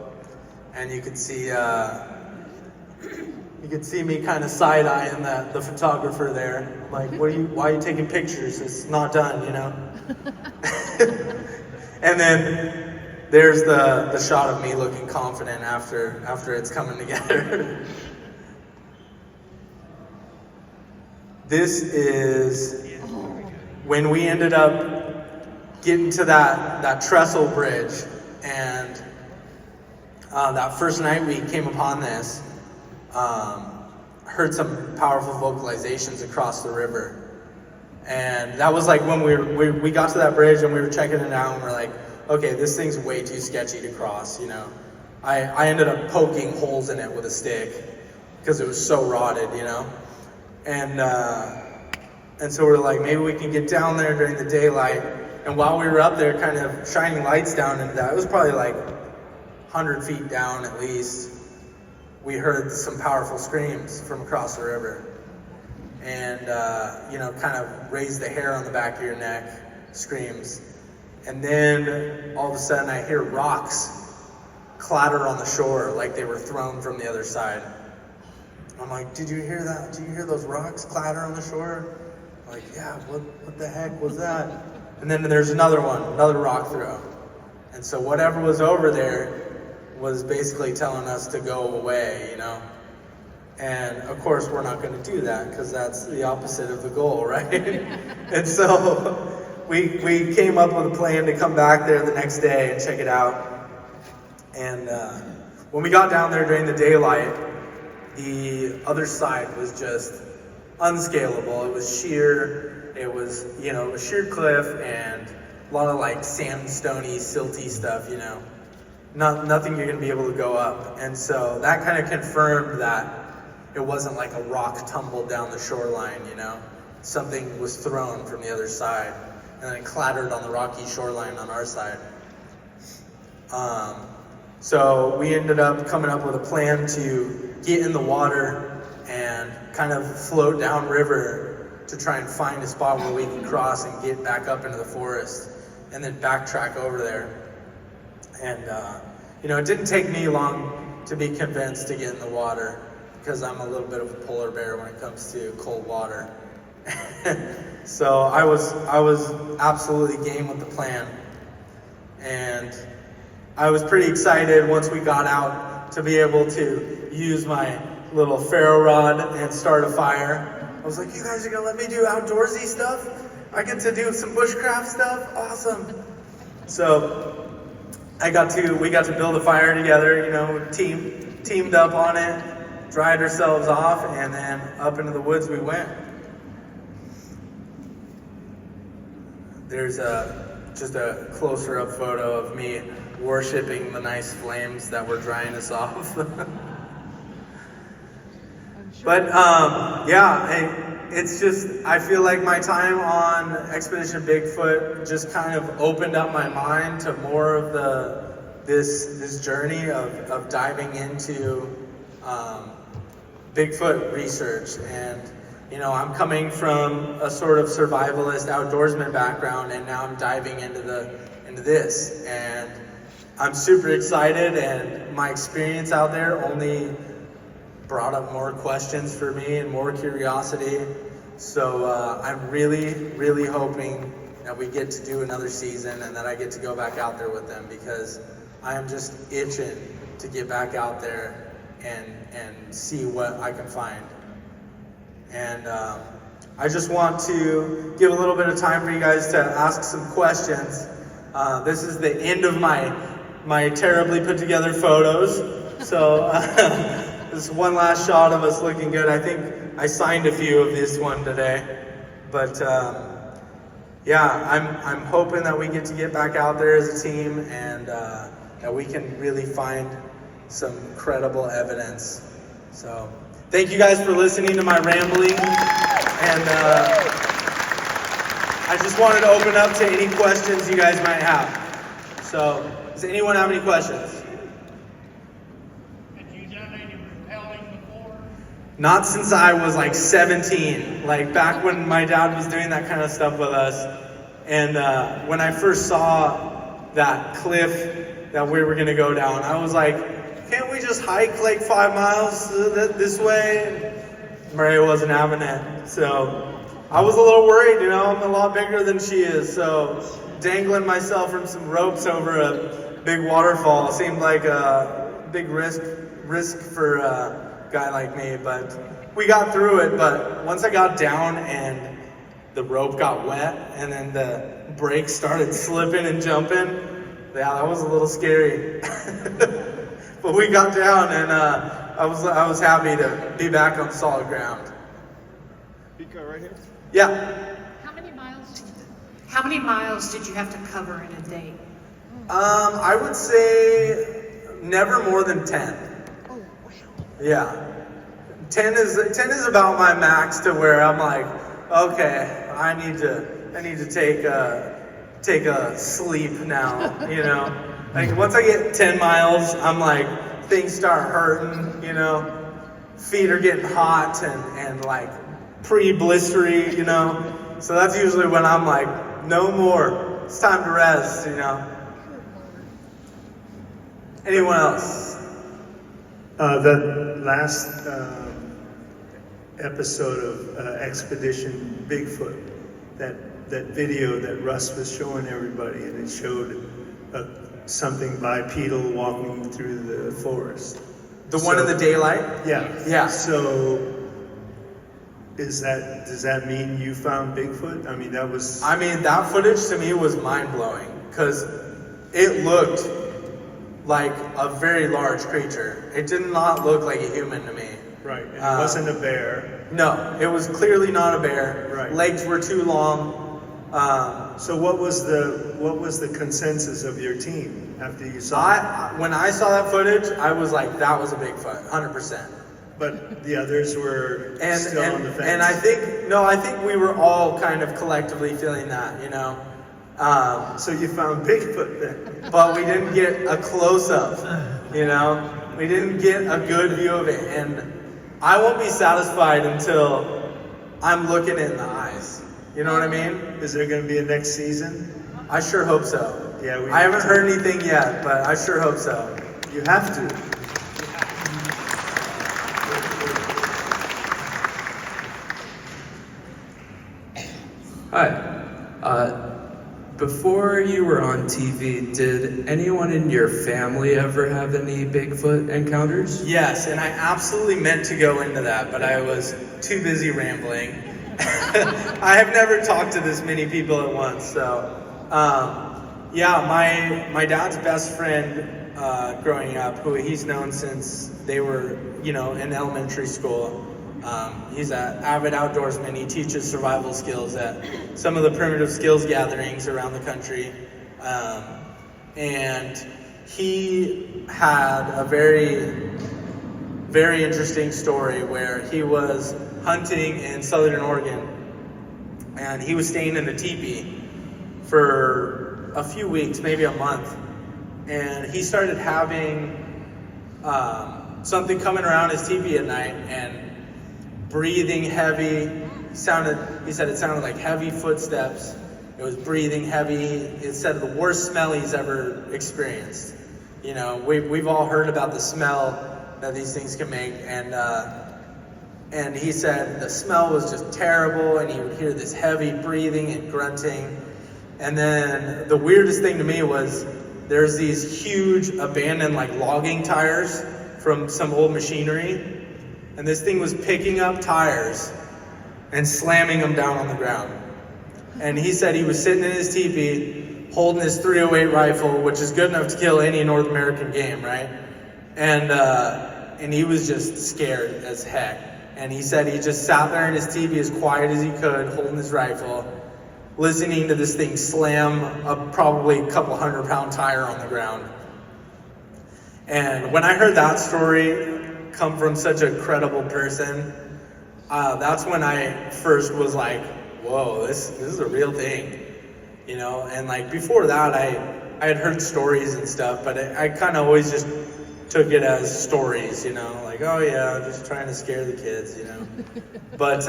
And you can see me kind of side-eyeing the photographer there. I'm like, why are you taking pictures? It's not done, And then there's the shot of me looking confident after it's coming together. This is when we ended up getting to that trestle bridge, and that first night we came upon this, heard some powerful vocalizations across the river. And that was like when we got to that bridge and we were checking it out, and we're like, okay, this thing's way too sketchy to cross, I ended up poking holes in it with a stick because it was so rotted, And so we're like, maybe we can get down there during the daylight. And while we were up there kind of shining lights down into that, it was probably like 100 feet down at least, we heard some powerful screams from across the river. and kind of raise the hair on the back of your neck, screams. And then all of a sudden I hear rocks clatter on the shore like they were thrown from the other side. I'm like, did you hear that? Did you hear those rocks clatter on the shore? I'm like, yeah, what the heck was that? And then there's another rock throw. And so whatever was over there was basically telling us to go away, And of course we're not going to do that because that's the opposite of the goal, right? And so we came up with a plan to come back there the next day and check it out. And when we got down there during the daylight, the other side was just unscalable. It was sheer. It was, it was sheer cliff and a lot of like sandstony, silty stuff, Nothing you're going to be able to go up. And so that kind of confirmed that it wasn't like a rock tumbled down the shoreline, Something was thrown from the other side and then clattered on the rocky shoreline on our side. So we ended up coming up with a plan to get in the water and kind of float downriver to try and find a spot where we can cross and get back up into the forest and then backtrack over there. And, it didn't take me long to be convinced to get in the water because I'm a little bit of a polar bear when it comes to cold water. So I was absolutely game with the plan. And I was pretty excited once we got out to be able to use my little ferro rod and start a fire. I was like, you guys are gonna let me do outdoorsy stuff? I get to do some bushcraft stuff? Awesome. So we got to build a fire together, teamed up on it, dried ourselves off, and then up into the woods we went. There's just a closer up photo of me worshiping the nice flames that were drying us off. But it's just, I feel like my time on Expedition Bigfoot just kind of opened up my mind to more of this journey of diving into Bigfoot research. And I'm coming from a sort of survivalist outdoorsman background, and now I'm diving into this, and I'm super excited, and my experience out there only brought up more questions for me and more curiosity. So I'm really, really hoping that we get to do another season and that I get to go back out there with them, because I am just itching to get back out there and see what I can find. And I just want to give a little bit of time for you guys to ask some questions. This is the end of my terribly put together photos. So this is one last shot of us looking good. I think I signed a few of this one today. But I'm hoping that we get to get back out there as a team and that we can really find some credible evidence. So thank you guys for listening to my rambling. And I just wanted to open up to any questions you guys might have. So, does anyone have any questions?
Have you done any rappelling before?
Not since I was like 17, like back when my dad was doing that kind of stuff with us. And when I first saw that cliff that we were going to go down, I was like, can't we just hike like 5 miles this way? Murray wasn't having it. So I was a little worried, I'm a lot bigger than she is. So dangling myself from some ropes over a big waterfall seemed like a big risk for a guy like me. But we got through it. But once I got down and the rope got wet and then the brakes started slipping and jumping, yeah, that was a little scary. But we got down, and I was happy to be back on solid ground.
Biko, right here?
Yeah.
How many miles did you have to cover in a day?
I would say never more than 10.
Oh, wow.
Yeah. 10 is about my max, to where I'm like, okay, I need to take a sleep now, Like once I get 10 miles, I'm like, things start hurting, feet are getting hot and like pre-blistery, you know. So that's usually when I'm like, no more. It's time to rest, you know. Anyone else?
The last episode of Expedition Bigfoot, that video that Russ was showing everybody, and it showed something bipedal walking through the forest.
The one in the daylight?
Yeah.
Yeah.
So, does that mean you found Bigfoot? I mean, that
footage to me was mind-blowing because it looked like a very large creature. It did not look like a human to me.
Right. And it wasn't a bear.
No, it was clearly not a bear.
Right.
Legs were too long.
So what was the consensus of your team after you saw it?
When I saw that footage, I was like, that was a Bigfoot, 100%.
But the others were still on the fence.
And I think we were all kind of collectively feeling that, you know.
So you found Bigfoot then?
But we didn't get a close-up, you know. We didn't get a good view of it, and I won't be satisfied until I'm looking it in the eyes. You know what I mean?
Is there going to be a next season?
I sure hope so.
Yeah,
I haven't heard anything yet, but I sure hope so.
You have to.
Hi. Before you were on TV, did anyone in your family ever have any Bigfoot encounters?
Yes, and I absolutely meant to go into that, but I was too busy rambling. I have never talked to this many people at once, so yeah, my dad's best friend growing up, who he's known since they were, you know, in elementary school. He's an avid outdoorsman. He teaches survival skills at some of the primitive skills gatherings around the country. And he had a very, very interesting story where he was hunting in southern Oregon, and he was staying in a teepee for a few weeks, maybe a month. And he started having something coming around his teepee at night and breathing heavy. He said it sounded like heavy footsteps. It was breathing heavy. It said the worst smell he's ever experienced. You know, we've all heard about the smell that these things can make, and he said the smell was just terrible, and he would hear this heavy breathing and grunting. And then the weirdest thing to me was there's these huge abandoned like logging tires from some old machinery. And this thing was picking up tires and slamming them down on the ground. And he said he was sitting in his teepee holding his .308 rifle, which is good enough to kill any North American game, right? And he was just scared as heck. And he said he just sat there in his teepee as quiet as he could, holding his rifle, listening to this thing slam a probably a couple 100-pound tire on the ground. And when I heard that story come from such a credible person, that's when I first was like, whoa, this is a real thing, you know. And like before that, I had heard stories and stuff, but I kind of always just took it as stories, you know, like, oh yeah, just trying to scare the kids, you know. But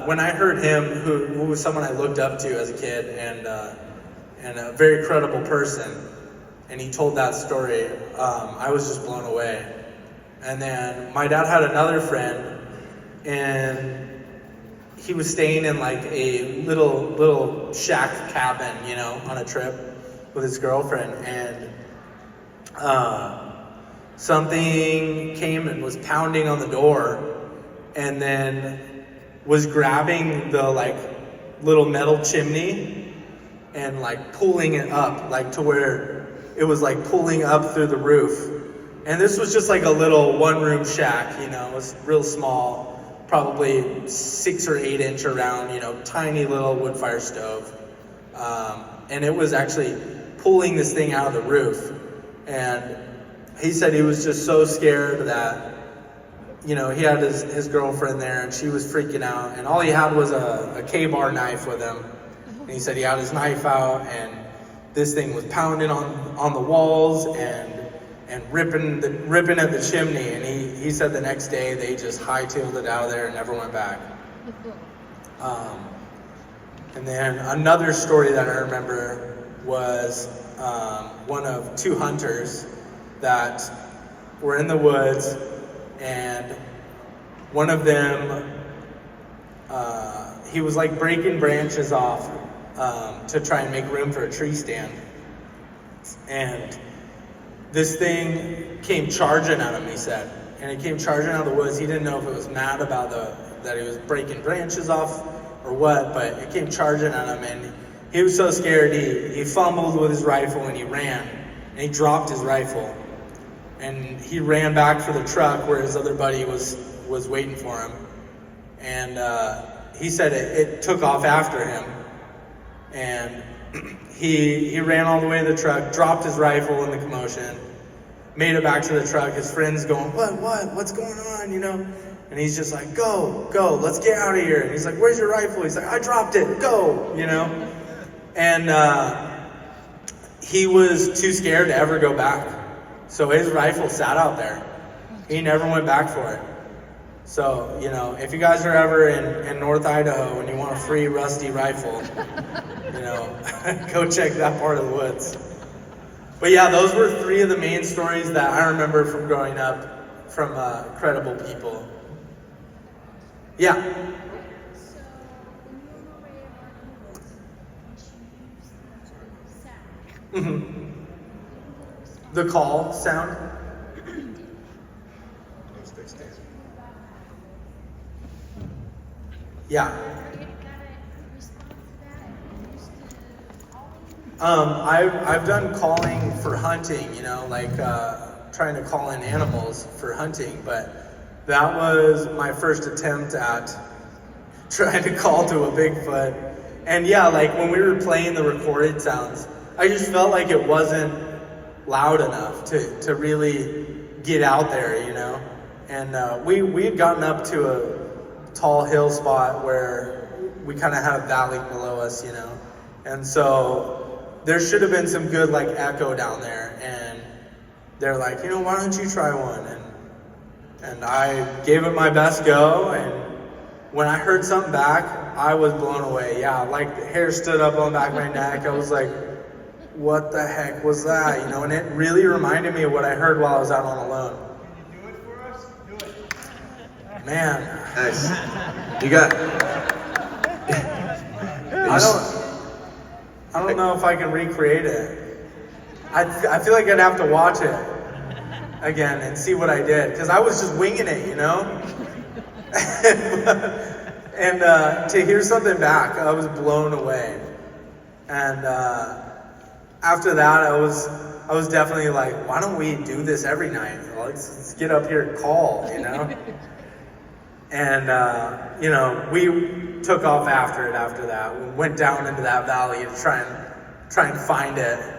when I heard him, who was someone I looked up to as a kid, and a very credible person, and he told that story, I was just blown away. And then my dad had another friend, and he was staying in like a little shack cabin, you know, on a trip with his girlfriend, and something came and was pounding on the door, and then was grabbing the like little metal chimney and like pulling it up, like to where it was like pulling up through the roof. And this was just like a little one-room shack, you know. It was real small, probably 6 or 8 inch around, you know, tiny little wood fire stove. And it was actually pulling this thing out of the roof. And he said he was just so scared that, you know, he had his girlfriend there, and she was freaking out. And all he had was a K-bar knife with him. And he said he had his knife out, and this thing was pounding on the walls and ripping at the chimney. And he said the next day they just hightailed it out of there and never went back. And then another story that I remember was one of two hunters that were in the woods, and one of them, he was like breaking branches off to try and make room for a tree stand. And this thing came charging at him, he said. And it came charging out of the woods. He didn't know if it was mad about that he was breaking branches off or what, but it came charging at him, and he was so scared he fumbled with his rifle and he ran, and he dropped his rifle, and he ran back for the truck where his other buddy was waiting for him, and he said it took off after him, and he ran all the way to the truck, dropped his rifle in the commotion, made it back to the truck. His friend's going, what's going on, you know? And he's just like, go, let's get out of here. And he's like, where's your rifle? He's like, I dropped it, go, you know? And he was too scared to ever go back. So his rifle sat out there. He never went back for it. So, you know, if you guys are ever in North Idaho and you want a free rusty rifle, you know, go check that part of the woods. But yeah, those were three of the main stories that I remember from growing up from credible people. Yeah. Mm-hmm. The call sound. Yeah. I've done calling for hunting, you know, like trying to call in animals for hunting, but that was my first attempt at trying to call to a Bigfoot. And yeah, like when we were playing the recorded sounds, I just felt like it wasn't loud enough to really get out there, you know. And we had gotten up to a tall hill spot where we kind of had a valley below us, you know. And so there should have been some good like echo down there. And they're like, you know, why don't you try one? And I gave it my best go, and when I heard something back, I was blown away. Yeah, like the hair stood up on the back of my neck. I was like, what the heck was that? You know, and it really reminded me of what I heard while I was out on alone.
Can you do it for us? Do it.
Man.
Nice. You got.
I don't know if I can recreate it. I feel like I'd have to watch it again and see what I did, because I was just winging it, you know. And to hear something back, I was blown away. And after that, I was definitely like, why don't we do this every night? Let's get up here and call, you know. And you know, we took off after that. We went down into that valley to try and find it.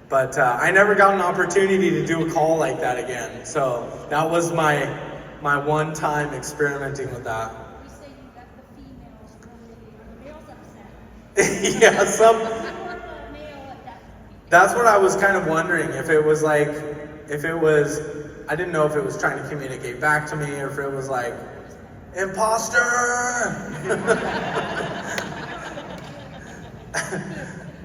But I never got an opportunity to do a call like that again. So that was my one time experimenting with that.
You say you got the females really, the males upset.
Yeah, some.
More of a male at that point.
That's what I was kind of wondering, if it was, I didn't know if it was trying to communicate back to me, or if it was like, imposter!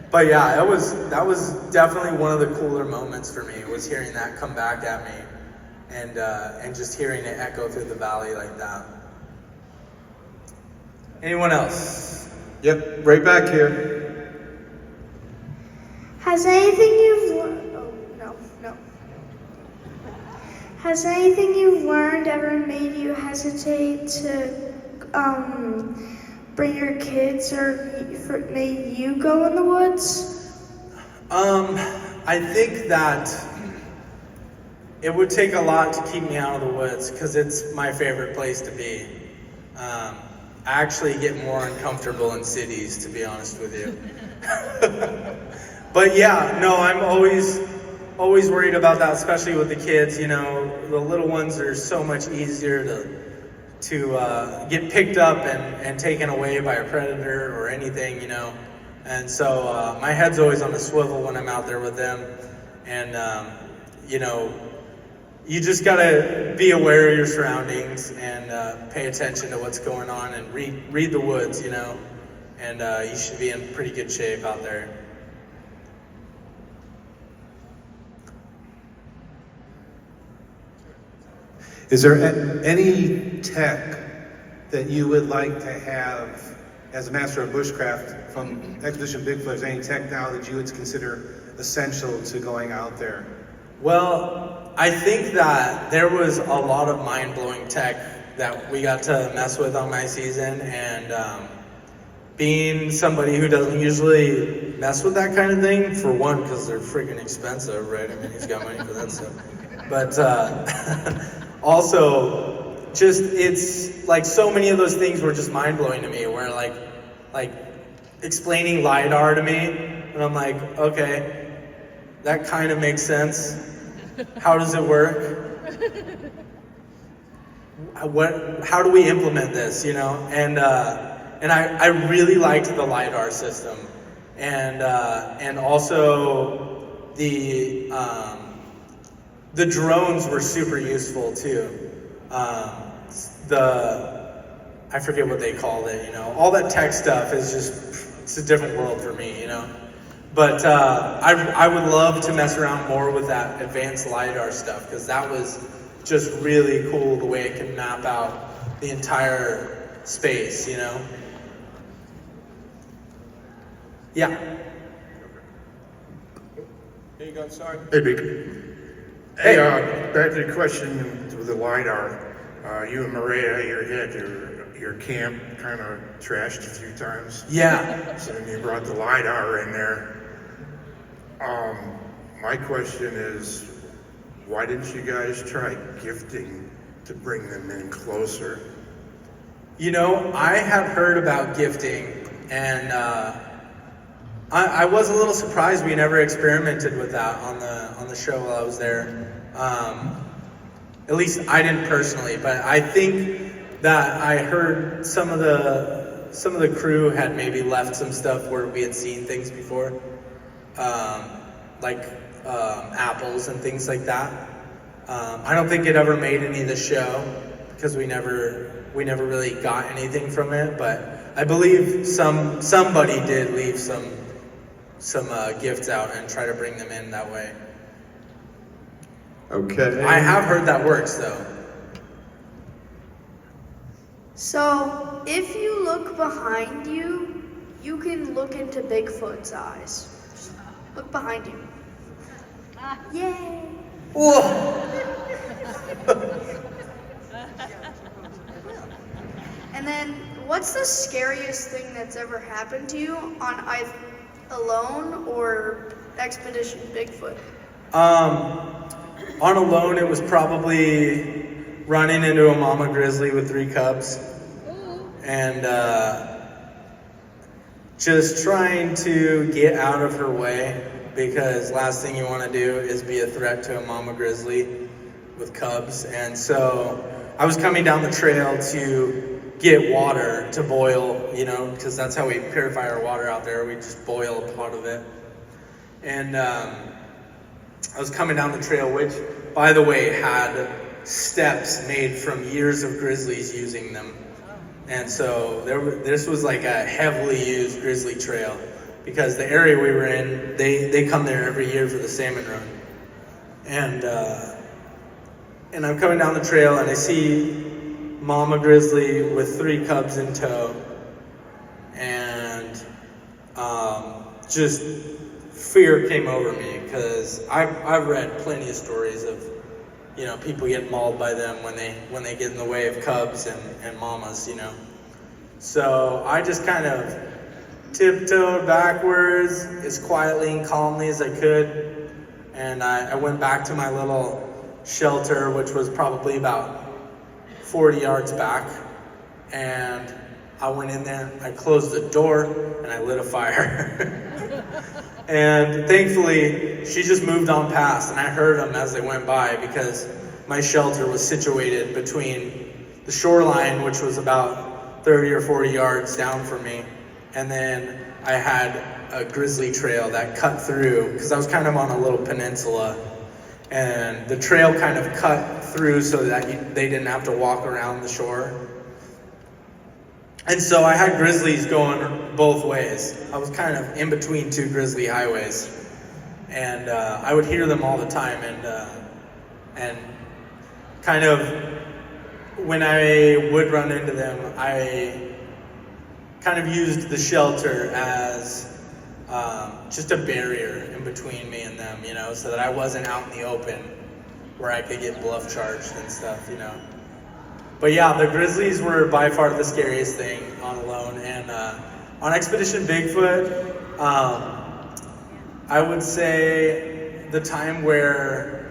But yeah, that was definitely one of the cooler moments for me, was hearing that come back at me, and just hearing it echo through the valley like that. Anyone else?
Yep, right back here.
Has anything you've Has anything you've learned ever made you hesitate to bring your kids, or made you go in the woods?
I think that it would take a lot to keep me out of the woods, because it's my favorite place to be. I actually get more uncomfortable in cities, to be honest with you. But yeah, no, I'm always worried about that, especially with the kids. You know, the little ones are so much easier to get picked up and taken away by a predator or anything, you know. And so my head's always on a swivel when I'm out there with them. And you know, you just gotta be aware of your surroundings and pay attention to what's going on and read the woods, you know, and you should be in pretty good shape out there.
Is there any tech that you would like to have as a master of bushcraft from Expedition Bigfoot? Is there any tech now that you would consider essential to going out there?
Well, I think that there was a lot of mind-blowing tech that we got to mess with on my season, and being somebody who doesn't usually mess with that kind of thing, for one, because they're freaking expensive, right? I mean, he's got money for that stuff. But also, just, it's like so many of those things were just mind-blowing to me, where like explaining LiDAR to me, and I'm like, okay, that kind of makes sense. How does it work? How do we implement this, you know? And I really liked the LiDAR system. And also the drones were super useful too. I forget what they called it, you know. All that tech stuff is just, it's a different world for me, you know. But I would love to mess around more with that advanced LiDAR stuff, because that was just really cool, the way it can map out the entire space, you know? Yeah.
There you go, sorry.
Hey, Big. Hey, back to the question with the LiDAR. You and Maria, your camp kind of trashed a few times.
Yeah.
So then you brought the LiDAR in there. My question is, why didn't you guys try gifting to bring them in closer?
You know, I had heard about gifting, and I was a little surprised we never experimented with that on the show while I was there. At least I didn't personally, but I think that I heard some of the crew had maybe left some stuff where we had seen things before, like apples and things like that. I don't think it ever made any of the show because we never really got anything from it, but I believe somebody did leave some gifts out and try to bring them in that way.
Okay.
I have heard that works though.
So, if you look behind you, you can look into Bigfoot's eyes. Look behind you. Yay!
Whoa!
And then, what's the scariest thing that's ever happened to you on either Alone or Expedition Bigfoot?
On Alone, it was probably running into a mama grizzly with 3 cubs. And just trying to get out of her way, because last thing you want to do is be a threat to a mama grizzly with cubs. And so I was coming down the trail to get water to boil, you know, because that's how we purify our water out there. We just boil a pot of it. And I was coming down the trail, which, by the way, had steps made from years of grizzlies using them. And so this was like a heavily used grizzly trail, because the area we were in, they come there every year for the salmon run. And I'm coming down the trail and I see mama grizzly with 3 cubs in tow, and just fear came over me, because I've read plenty of stories of, you know, people getting mauled by them when they get in the way of cubs and mamas, you know. So I just kind of tiptoed backwards as quietly and calmly as I could, and I went back to my little shelter, which was probably about 40 yards back, and I went in there, I closed the door, and I lit a fire. And thankfully, she just moved on past, and I heard them as they went by, because my shelter was situated between the shoreline, which was about 30 or 40 yards down from me, and then I had a grizzly trail that cut through, because I was kind of on a little peninsula, and the trail kind of cut through so that they didn't have to walk around the shore. And so I had grizzlies going both ways. I was kind of in between two grizzly highways, and I would hear them all the time. And kind of when I would run into them, I kind of used the shelter as just a barrier in between me and them, so that I wasn't out in the open where I could get bluff charged and stuff, But yeah, the grizzlies were by far the scariest thing on Alone. And on Expedition Bigfoot, I would say the time where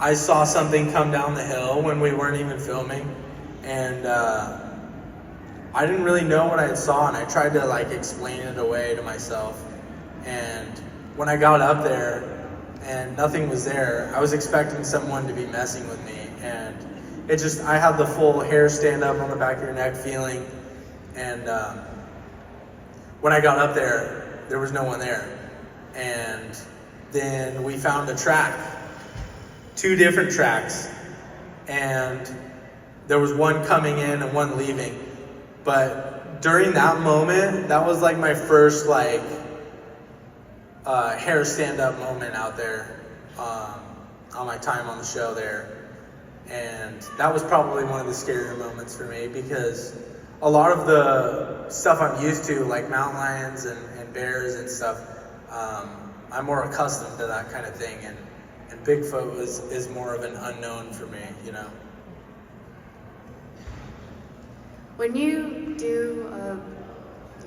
I saw something come down the hill when we weren't even filming, and I didn't really know what I saw, and I tried to explain it away to myself. And when I got up there and nothing was there, I was expecting someone to be messing with me, and I had the full hair stand up on the back of your neck feeling. And when I got up there was no one there. And then we found a track, 2 different tracks, and there was one coming in and one leaving. But during that moment, that was my first hair stand up moment out there on my time on the show there. And that was probably one of the scarier moments for me, because a lot of the stuff I'm used to, like mountain lions and bears and stuff, I'm more accustomed to that kind of thing. And Bigfoot is more of an unknown for me,
When you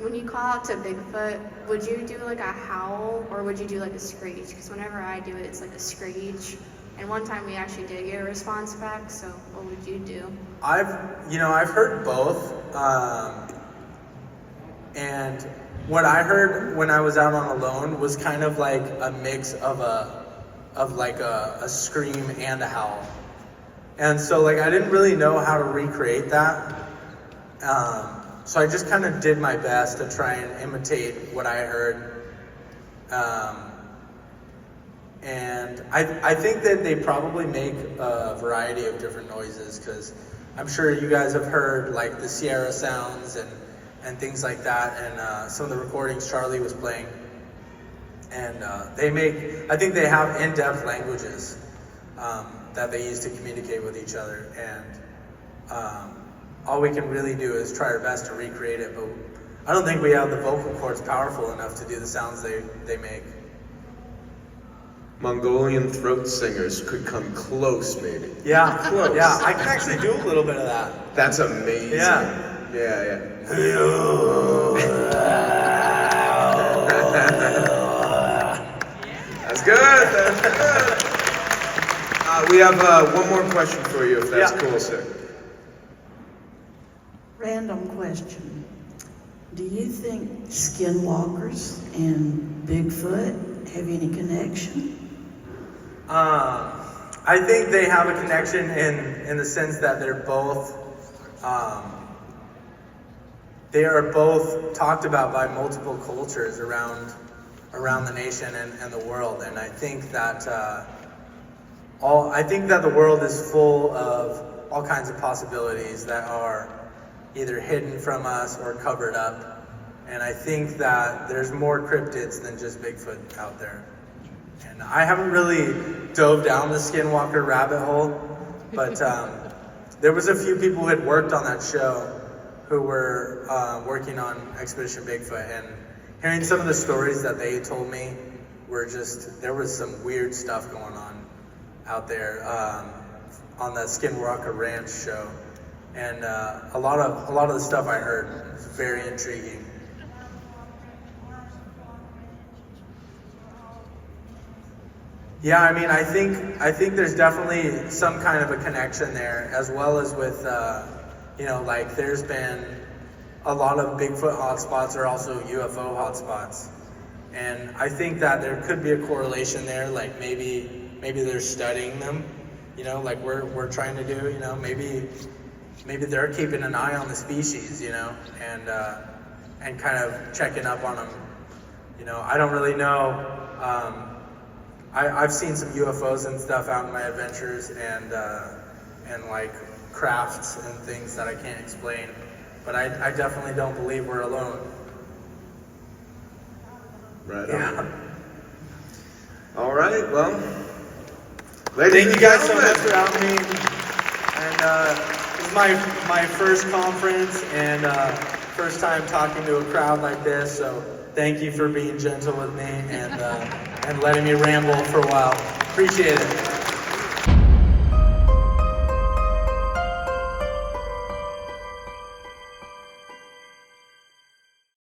when you call out to Bigfoot, would you do a howl or would you do a screech? Because whenever I do it, it's a screech. And one time we actually did get a response back, so what would you do?
I've heard both. And what I heard when I was out on Alone was kind of a mix of a scream and a howl. And so I didn't really know how to recreate that. So I just kind of did my best to try and imitate what I heard. And I think that they probably make a variety of different noises, because I'm sure you guys have heard the Sierra sounds and things like that, and some of the recordings Charlie was playing. And I think they have in-depth languages that they use to communicate with each other. And all we can really do is try our best to recreate it, but I don't think we have the vocal cords powerful enough to do the sounds they make.
Mongolian throat singers could come close, maybe.
Yeah,
Close.
Yeah, I can actually do a little bit of that.
That's amazing.
Yeah.
Yeah. That's good. That's good. We have one more question for you, if that's cool, sir.
Random question. Do you think skinwalkers and Bigfoot have any connection?
I think they have a connection in the sense that they're both, they are both talked about by multiple cultures around the nation and the world. And I think that the world is full of all kinds of possibilities that are either hidden from us or covered up. And I think that there's more cryptids than just Bigfoot out there. And I haven't really dove down the skinwalker rabbit hole, but there was a few people who had worked on that show who were working on Expedition Bigfoot, and hearing some of the stories that they told me were there was some weird stuff going on out there on the Skinwalker Ranch show. And a lot of the stuff I heard was very intriguing. Yeah, I mean, I think there's definitely some kind of a connection there, as well as with, there's been a lot of Bigfoot hotspots are also UFO hotspots. And I think that there could be a correlation there, maybe they're studying them, like we're trying to do, maybe they're keeping an eye on the species, and kind of checking up on them. I don't really know I've seen some UFOs and stuff out in my adventures, and like crafts and things that I can't explain. But I definitely don't believe we're alone.
Right
Yeah.
on. All right, well,
Thank you guys so much
gentlemen.
for having me. And this is my first conference and first time talking to a crowd like this. So thank you for being gentle with me and letting me ramble for a while. Appreciate it.